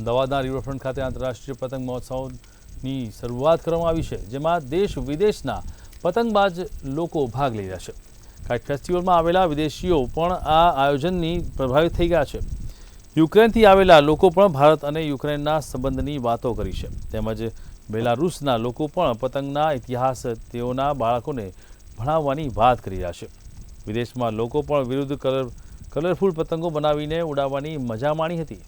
અમદાવાદના રિવરફ્રન્ટ ખાતે આંતરરાષ્ટ્રીય પતંગ મહોત્સવની શરૂઆત કરવામાં આવી છે, જેમાં દેશ વિદેશના પતંગબાજ લોકો ભાગ લઈ રહ્યા છે। કાઇટ ફેસ્ટિવલમાં આવેલા વિદેશીઓ પણ આ આયોજનથી પ્રભાવિત થઈ ગયા છે। યુક્રેનથી આવેલા લોકો પણ ભારત અને યુક્રેનના સંબંધની વાતો કરી છે, તેમજ બેલારુસના લોકો પણ પતંગના ઇતિહાસ તેઓના બાળકોને ભણાવવાની વાત કરી રહ્યા છે। વિદેશમાં લોકો પણ વિરુદ્ધ કલરફુલ પતંગો બનાવીને ઉડાવવાની મજા માણી હતી।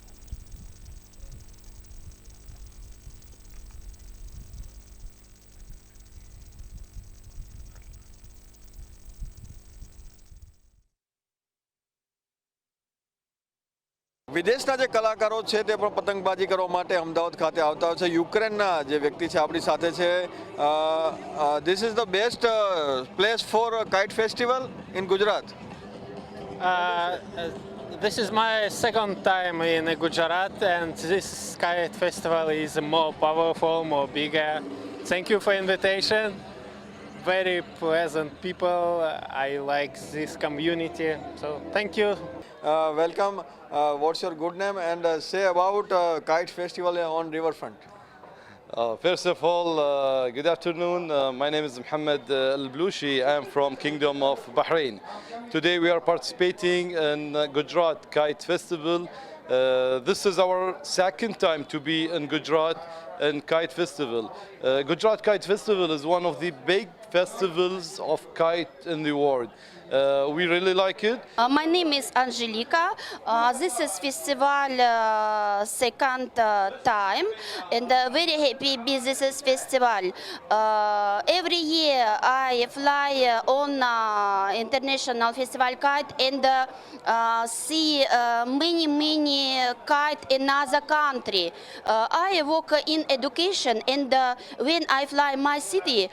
વિદેશના જે કલાકારો છે તે પણ પતંગબાજી કરવા માટે અમદાવાદ ખાતે આવતા હોય છે। યુક્રેનના જે વ્યક્તિ છે આપણી સાથે છે। This is the best place four kite festival in Gujarat. This is my second time in Gujarat, and this kite festival is more powerful, more bigger. Thank you for invitation. Very pleasant people. I like this community, so thank you. Welcome. What's your good name and say about kite festival on riverfront? First of all, good afternoon. My name is Mohammed Al-Blushi. I am from Kingdom of Bahrain. Today we are participating in Gujarat Kite Festival. This is our second time to be in Gujarat in Kite Festival. Gujarat Kite Festival is one of the big festivals of kite in the world. We really like it. My name is Angelica. This is festival second time, and very happy be this is festival. Every year I fly on international festival kite and see many kite in other country. I work in education, and when I fly my city,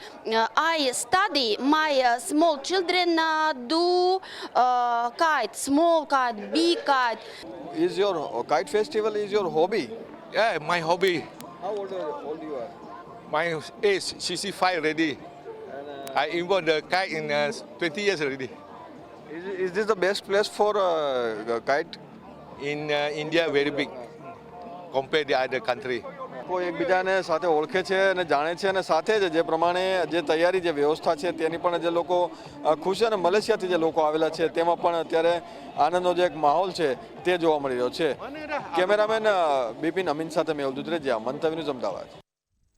I study my small children do kite, small kite, big kite. Is your kite festival is your hobby? Yeah, my hobby. How old you are? My age 65 already. I involved the kite in 20 years already. Is this the best place for kite? In India, very big compared to other country. કોઈ એકબીજાને સાથે ઓળખે છે અને જાણે છે, અને સાથે જ જે પ્રમાણે જે તૈયારી જે વ્યવસ્થા છે તેની પણ જે લોકો ખુશ છે, અને મલેશિયાથી જે લોકો આવેલા છે તેમાં પણ અત્યારે આનંદનો જે એક માહોલ છે તે જોવા મળી રહ્યો છે। કેમેરામેન બિપિન અમીન સાથે મેહુલ દુધરેજિયા, મંતવ્ય ન્યૂઝ, અમદાવાદ।